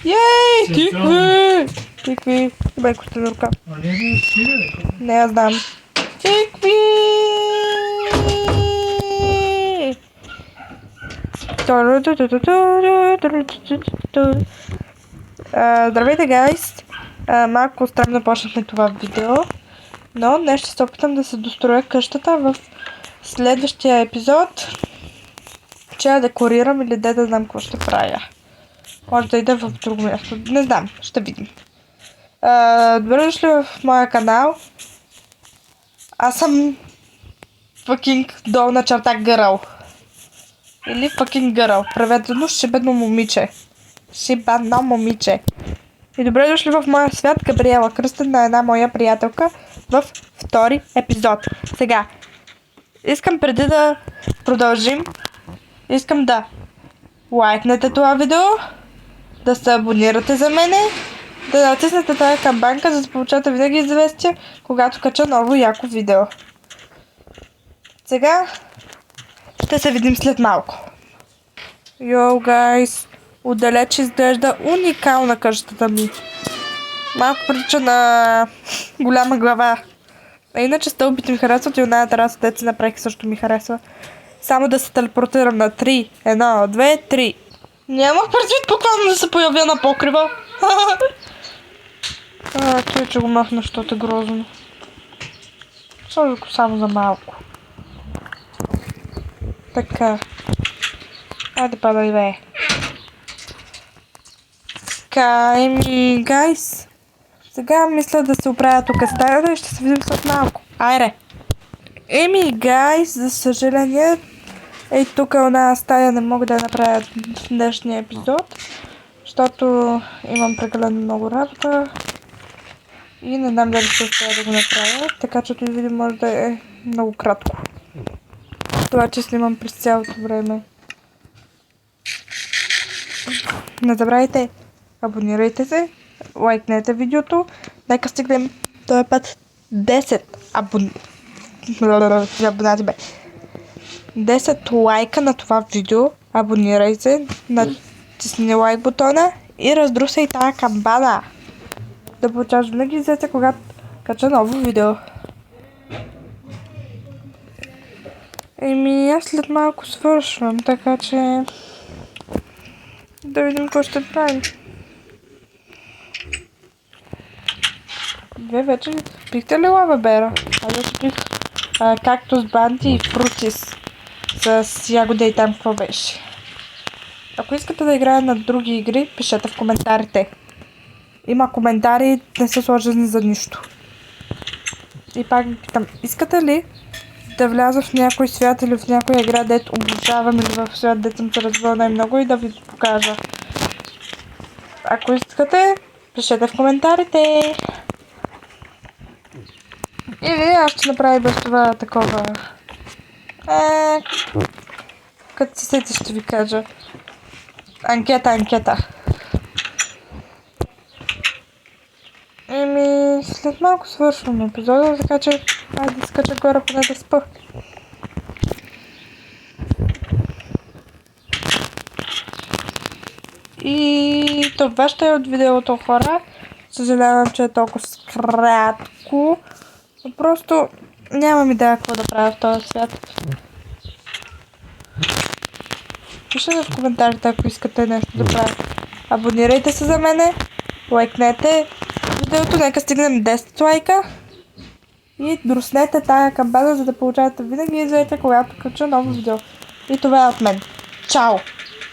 Ей, тикви! Тикви, бе костенурка. Не, я знам. Тикви! Здравейте, гайс! Малко странно почнахме това видео, но днес ще се опитам да се достроя къщата в следващия епизод. Че я декорирам или да знам какво ще правя. Може да ида в друго място. Не знам, ще видим. Добре дошли в моя канал. Аз съм fucking долна черта гъръл. Или fucking гъръл. Преведено шибено момиче. Шибано момиче. И добре дошли в моя свят, Габриела, кръстена една моя приятелка, в втори епизод. Сега, искам преди да продължим, искам да лайкнете това видео, да се абонирате за мене, да натиснете тази камбанка, за да получавате винаги известия, когато кача ново яко видео. Сега ще се видим след малко. Йоу, гайс, отдалеч изглежда уникална къщата ми. Малко прилича на голяма глава. А иначе стълбите ми харесват и оная тераса, дето си направих, също ми харесва. Само да се телепортирам на 3. 1, 2, 3. Нямах предвид буквално да се появя на покрива. Той че го махна, защото е грозно. Сложи го само за малко. Така. Айде падай, бе. Така, гайс. Сега мисля да се оправя тук стаята и ще се видим след малко. Айде. Гайс, за съжаление, тук една стая не мога да я направя в днешния епизод, защото имам прекалено много работа и не знам дали ще успея да го направя, така че този видео може да е много кратко. Това, че снимам през цялото време. Не забравяйте, абонирайте се, лайкнете видеото, нека стигнем този път 10 абонати, бе. 10 лайка на това видео, абонирай се, натисни лайк бутона и раздрусай тази камбана. Да получаваш винаги известия, когато кача ново видео. Аз след малко свършвам, така че да видим какво ще правим. Вие вече пихте ли лава бера? Аз вече пих кактус, банти и фрутис с ягода и там какво беше. Ако искате да играя на други игри, пишете в коментарите. Има коментари, не са сложени за нищо. И пак ви питам, искате ли да вляза в някой свят или в някоя игра, дето обожавам, или в свят, дето съм се развила най-много и да ви покажа? Ако искате, пишете в коментарите. Или аз ще направя без това такова. Като се сети ще ви кажа. Анкета. След малко свършвам епизода, така че айде да скача горе, поне да спа. И това ще е от видеото, хора. Съжалявам, че е толкова кратко. Но просто нямам идея какво да правя в този свят. Пишете в коментарите, ако искате нещо да правя. Абонирайте се за мене, лайкнете видеото, нека стигнем 10 лайка. И друснете тая камбана, за да получавате винаги известия, когато кача ново видео. И това е от мен. Чао!